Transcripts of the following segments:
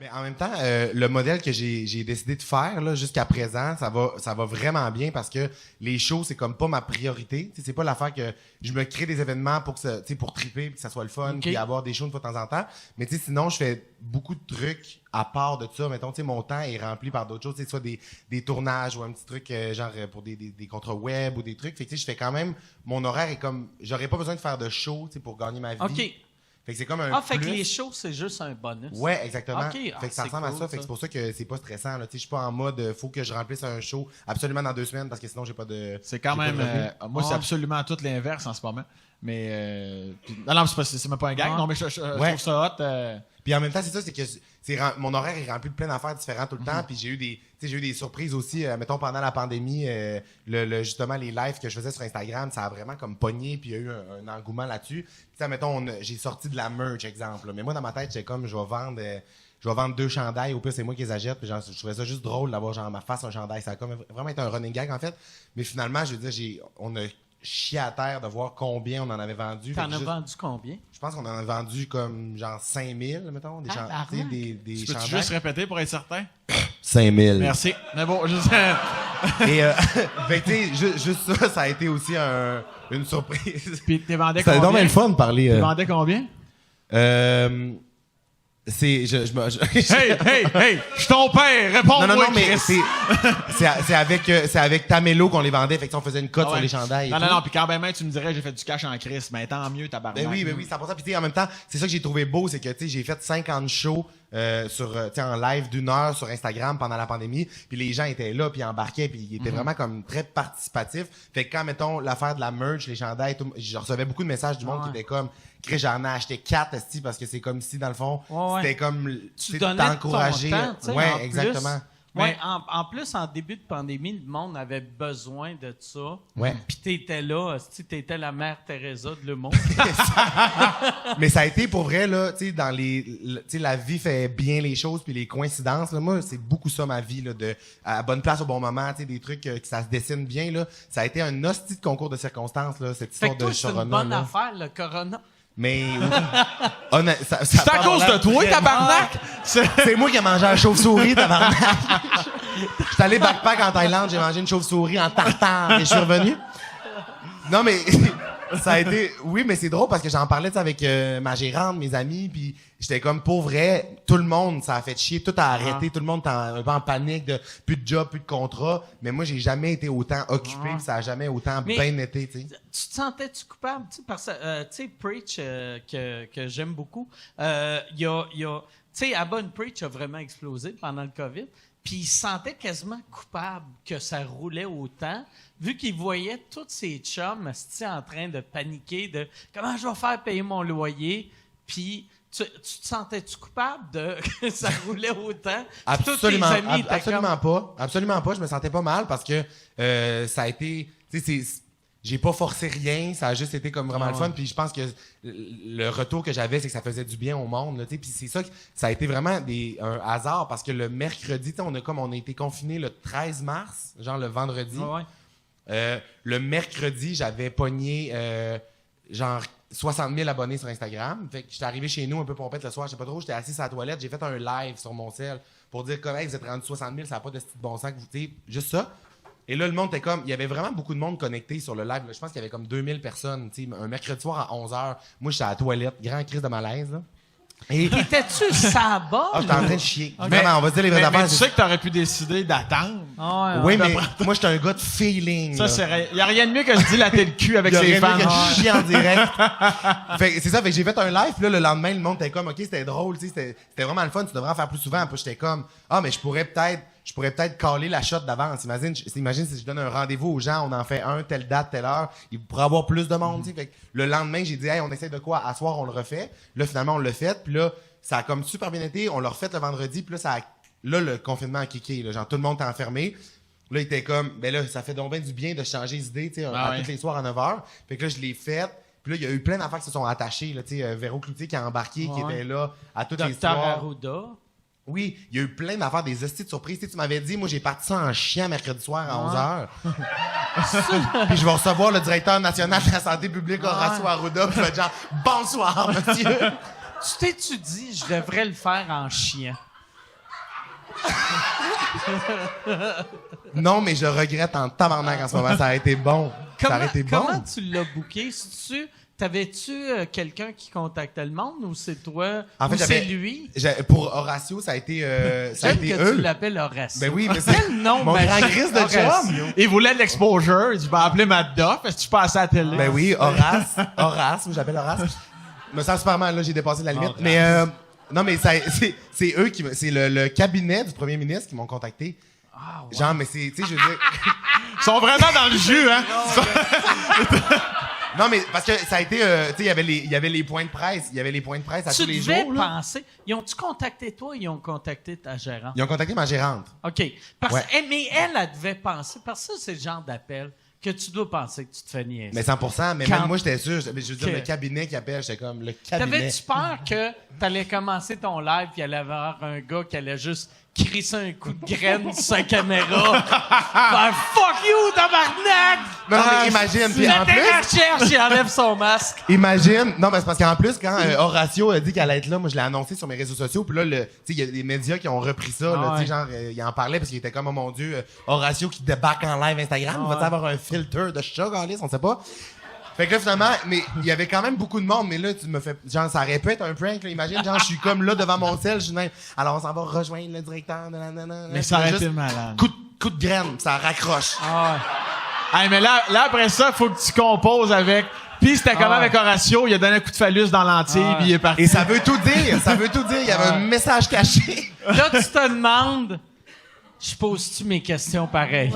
Mais en même temps, le modèle que j'ai décidé de faire là jusqu'à présent, ça va vraiment bien parce que les shows, c'est comme pas ma priorité. T'sais, c'est pas l'affaire que je me crée des événements pour que pour triper, que ça soit le fun, puis avoir des shows une fois de temps en temps. Mais sinon, je fais beaucoup de trucs à part de ça. Mettons, mon temps est rempli par d'autres choses, soit des tournages ou un petit truc genre pour des contrats web ou des trucs. Fait que je fais quand même, mon horaire est comme, j'aurais pas besoin de faire de show pour gagner ma vie. OK. Fait que c'est comme un fait que les shows, c'est juste un bonus. Ouais, exactement. Okay. Fait que ça ressemble à ça. Fait que c'est pour ça que c'est pas stressant. Je suis pas en mode faut que je remplisse un show absolument dans 2 semaines parce que sinon j'ai pas de. C'est quand même. Moi, c'est absolument tout l'inverse en ce moment. Mais. Non, c'est même pas un gag. Non, mais je trouve ça hot. Puis en même temps, c'est ça, c'est que mon horaire est rempli de plein d'affaires différentes tout le temps. Puis j'ai eu des surprises aussi. Mettons, pendant la pandémie, justement, les lives que je faisais sur Instagram, ça a vraiment comme pogné. Puis il y a eu un engouement là-dessus. Puis mettons, j'ai sorti de la merch, exemple. Là. Mais moi, dans ma tête, j'étais comme, je vais vendre 2 chandails. Au pire, c'est moi qui les achète. Puis je trouvais ça juste drôle d'avoir genre ma face un chandail. Ça a comme vraiment été un running gag, en fait. Mais finalement, je veux dire, on a chié à terre de voir combien on en avait vendu. T'en as vendu combien? Je pense qu'on en a vendu comme genre 5000, mettons, des chandails. Peux-tu juste répéter pour être certain? 5000. Merci. Mais bon, juste... Et, fait que, tu sais, juste ça a été aussi une surprise. Puis t'es vendais combien? C'était donc bien le fun de parler. T'es vendais combien? C'est Hey, je suis ton père, réponds-moi. Non, mais c'est avec Tamelo qu'on les vendait, fait que on faisait une cote sur les chandails. Non, puis quand même tu me dirais j'ai fait du cash en crise, mais tant mieux tabarnak. Ben oui, 100%. Puis en même temps, c'est ça que j'ai trouvé beau, c'est que j'ai fait 50 shows en live d'1 heure sur Instagram pendant la pandémie, puis les gens étaient là, puis embarquaient, puis ils étaient vraiment comme très participatifs. Fait que quand mettons l'affaire de la merch, les chandails, je recevais beaucoup de messages du monde qui étaient comme Chris, j'en ai acheté 4 parce que c'est comme si dans le fond c'était comme tu t'encourager. Ouais, exactement. Ouais, en plus, en début de pandémie, le monde avait besoin de ça. Ouais. Puis t'étais là, t'étais la mère Teresa de le monde. Mais ça a été pour vrai là, tu sais, dans la vie fait bien les choses puis les coïncidences. Là, moi, c'est beaucoup ça ma vie là, à bonne place au bon moment, tu sais, des trucs que ça se dessine bien là. Ça a été un hostie de concours de circonstances là, cette histoire fait que toi, de Corona. C'est une bonne affaire, le Corona. Mais c'est à cause de toi, tabarnak! C'est moi qui ai mangé la chauve-souris, tabarnak! J'étais allé backpack en Thaïlande, j'ai mangé une chauve-souris en tartare et je suis revenu. Non, mais ça a été... Oui, mais c'est drôle parce que j'en parlais avec ma gérante, mes amis, puis j'étais comme, pour vrai, tout le monde, ça a fait chier, tout a arrêté, tout le monde est un peu en panique de plus de job, plus de contrat, mais moi, j'ai jamais été autant occupé, puis ça a jamais autant bien été, tu sais. Tu te sentais-tu coupable? Parce que, tu sais, Preach, que j'aime beaucoup, tu sais, Abba Preach a vraiment explosé pendant le COVID, puis il se sentait quasiment coupable que ça roulait autant, vu qu'il voyait tous ses chums en train de paniquer de « Comment je vais faire payer mon loyer? » Puis tu te sentais-tu coupable de que ça roulait autant? Absolument pas. Absolument pas. Je me sentais pas mal parce que ça a été... J'ai pas forcé rien, ça a juste été comme vraiment le fun. Puis je pense que le retour que j'avais, c'est que ça faisait du bien au monde. Puis c'est ça, ça a été vraiment un hasard parce que le mercredi, on a été confinés le 13 mars, genre le vendredi. Le mercredi, j'avais pogné genre 60 000 abonnés sur Instagram. Fait que j'étais arrivé chez nous un peu pompette le soir, je sais pas trop, j'étais assis sur la toilette, j'ai fait un live sur mon cell pour dire comme hey, vous êtes rendu 60 000, ça n'a pas de bon sens que vous, juste ça. Et là, le monde était comme... Il y avait vraiment beaucoup de monde connecté sur le live. Là. Je pense qu'il y avait comme 2000 personnes. Un mercredi soir à 11h. Moi, j'étais à la toilette. Grand crise de malaise. Là. Et t'étais-tu sabbat? J'étais en train de chier. Okay. Vraiment, on va se dire les vraies affaires. Mais tu sais que t'aurais pu décider d'attendre. Oui, mais moi, j'étais un gars de feeling. Ça, c'est... Il n'y a rien de mieux que je dilater le cul avec ses fans. Il y a rien de mieux que je chie en direct. C'est ça. Fait que j'ai fait un live. Puis là, le lendemain, le monde était comme, OK, c'était drôle. C'était vraiment le fun. Tu devrais en faire plus souvent. Puis j'étais comme, mais je pourrais peut-être caler la shot d'avance. Imagine si je donne un rendez-vous aux gens, on en fait un, telle date, telle heure, il pourrait avoir plus de monde. Fait que le lendemain, j'ai dit, hey, on essaie de quoi? À soir, on le refait. Là, finalement, on l'a fait. Puis là, ça a comme super bien été. On l'a refait le vendredi. Puis là, le confinement a kické. Là, genre, tout le monde était enfermé. Là, il était comme, ben là, ça fait donc bien du bien de changer les idées, tu sais, tous les soirs à 9h. Fait que là, je l'ai fait. Puis là, il y a eu plein d'affaires qui se sont attachées. Là, tu sais, Véro Cloutier qui a embarqué, qui était là à toutes les soirs. Dr. Arruda. Oui, il y a eu plein d'affaires, des hosties de surprises. Tu m'avais dit, moi, j'ai parti ça en chien mercredi soir à 11h. Puis je vais recevoir le directeur national de la santé publique, Horacio Arruda, puis je vais dire « Bonsoir, monsieur! » Tu t'es-tu dit, je devrais le faire en chien? Non, mais je regrette en tabarnak en ce moment. Ça a été bon. Comment tu l'as booké? T'avais-tu quelqu'un qui contactait le monde ou c'est toi? En fait, ou c'est lui? Pour Horatio, ça a été J'aime que eux. tu l'appelles Horatio. Ben oui, mais quel nom mon magique. grand Christ de Horatio. job. Il voulait de l'exposure. Il dit, appeler Matt Duff. Est-ce que tu passes à la télé? Ben oui, Horace, moi j'appelle Horace. Je me sens super mal, là, j'ai dépassé la limite. Mais non, mais c'est eux c'est le cabinet du premier ministre qui m'ont contacté. Ah, ouais. Genre, mais c'est, tu sais, je veux dire... Ils sont vraiment dans le jus, hein? Non, mais parce que ça a été, tu sais, il y avait les points de presse. Il y avait les points de presse à tous les jours. Tu devais penser. Ils ont-tu contacté toi ou ils ont contacté ta gérante? Ils ont contacté ma gérante. OK. Mais elle devait penser. Parce que ça, c'est le genre d'appel que tu dois penser que tu te fais niaiser. Mais 100%. Mais même moi, j'étais sûr. Je veux dire, le cabinet qui appelle, j'étais comme, le cabinet. T'avais-tu peur que t'allais commencer ton live puis il allait avoir un gars qui allait juste crisser un coup de graine sur sa caméra? Faire « Fuck you, tabarnak! » Non, mais imagine. Puis en plus... recherche, il enlève son masque. Imagine. Non, mais c'est parce qu'en plus, quand Horatio a dit qu'elle allait être là, moi, je l'ai annoncé sur mes réseaux sociaux. Puis là, tu sais, il y a des médias qui ont repris ça. Là, tu sais, genre, il en parlait parce qu'il était comme, oh mon Dieu, Horatio qui débarque en live Instagram. Il va avoir un filtre de chat, Galice, on sait pas. Fait que là, finalement, mais il y avait quand même beaucoup de monde, mais là, tu me fais, genre, ça aurait pu être un prank, là. Imagine, genre, je suis comme là devant mon sel, je suis même, alors on s'en va rejoindre le directeur, mais ça aurait été malade. Coup de graine, ça raccroche. Hey, mais là, après ça, faut que tu composes avec. Puis c'était comme avec Horatio, il a donné un coup de phallus dans l'entier, puis il est parti. Et ça veut tout dire, il y avait un message caché. Là, tu te demandes, je pose-tu mes questions pareilles?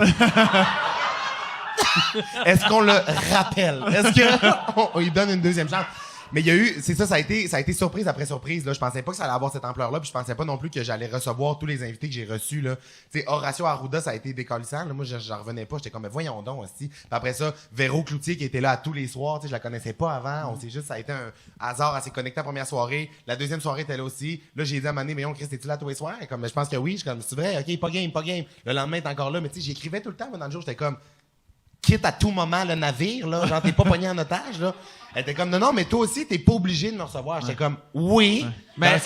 Est-ce qu'on le rappelle? Est-ce qu'on lui donne une deuxième chance? Mais il y a eu, c'est ça, ça a été surprise après surprise, là. Je pensais pas que ça allait avoir cette ampleur-là, puis je pensais pas non plus que j'allais recevoir tous les invités que j'ai reçus, là. Tu sais, Horatio Arruda, ça a été décalissant, là. Moi, j'en revenais pas. J'étais comme, mais voyons donc, aussi. Puis après ça, Véro Cloutier, qui était là à tous les soirs, tu sais, je la connaissais pas avant. On s'est juste, ça a été un hasard, elle s'est connectée à la première soirée. La deuxième soirée était là aussi. Là, j'ai dit à Mané, mais on, Chris, t'es-tu là tous les soirs? Comme, je pense que oui. Je suis comme, c'est vrai, ok, pas game. Le lendemain, t'es encore là. Mais tu sais, j'écrivais tout le temps, moi, dans le jour, j'étais comme, quitte à tout moment le navire, là. Genre, t'es pas pogné en otage, là. Elle était comme, non, mais toi aussi, t'es pas obligé de me recevoir. J'étais comme, oui. Mais,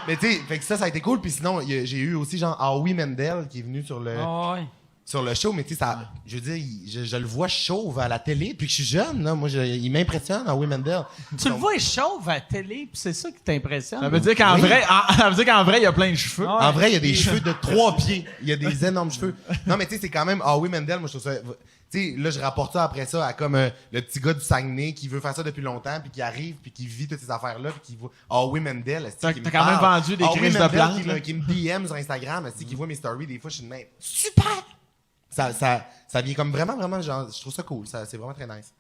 mais tu sais, fait que ça a été cool. Puis sinon, j'ai eu aussi, genre, Howie Mandel qui est venu sur le show. Mais tu sais, ça, je veux dire, je le vois chauve à la télé. Puis que je suis jeune, là. Moi, il m'impressionne, Howie Mandel. Tu le vois chauve à la télé, puis c'est ça qui t'impressionne. Ça veut dire qu'en vrai, il y a plein de cheveux. En vrai, il y a des cheveux de 3 pieds. Il y a des énormes cheveux. Non, mais tu sais, c'est quand même Howie Mandel. Moi, je trouve ça. Tu sais, là, je rapporte ça après ça à comme le petit gars du Saguenay qui veut faire ça depuis longtemps, puis qui arrive, puis qui vit toutes ces affaires-là, puis qui voit Howie Mandel. T'as quand même vendu des crises de plantes. Qui me DM sur Instagram, qui voit mes stories, des fois, je suis de même. Super! Ça vient comme vraiment, genre, je trouve ça cool. C'est vraiment très nice.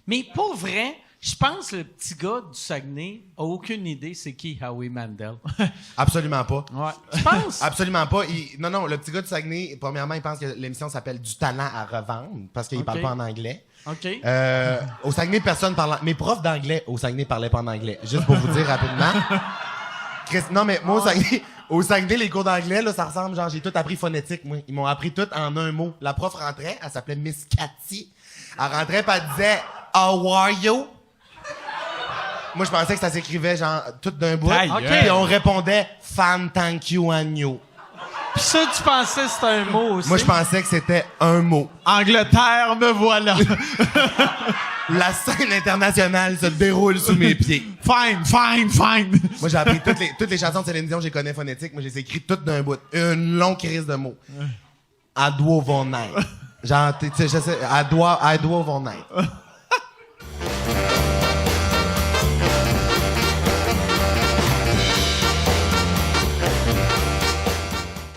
Mais pour vrai, je pense que le petit gars du Saguenay a aucune idée c'est qui Howie Mandel. Absolument pas. Ouais. Tu penses? Absolument pas. Non, le petit gars du Saguenay, premièrement, il pense que l'émission s'appelle Du talent à revendre parce qu'il parle pas en anglais. OK. Au Saguenay, personne parle. Mes profs d'anglais au Saguenay parlaient pas en anglais. Juste pour vous dire rapidement. Non, mais moi, au Saguenay, les cours d'anglais, là, ça ressemble, genre, j'ai tout appris phonétique, moi. Ils m'ont appris tout en un mot. La prof rentrait, elle s'appelait Miss Cathy. Elle rentrait, puis elle disait « How are you? » Moi, je pensais que ça s'écrivait, genre, tout d'un bout. Puis on répondait « Fan, thank you, and you. » Puis ça, tu pensais que c'était un mot aussi? Moi, je pensais que c'était un mot. Angleterre, me voilà. La scène internationale se déroule sous mes pieds. Fine. Moi, j'ai appris toutes les chansons de Céline Dion, j'ai connais phonétique. Moi, je les ai écrites toutes d'un bout. Une longue crise de mots. I do overnight. Genre, tu sais, je sais, I do overnight.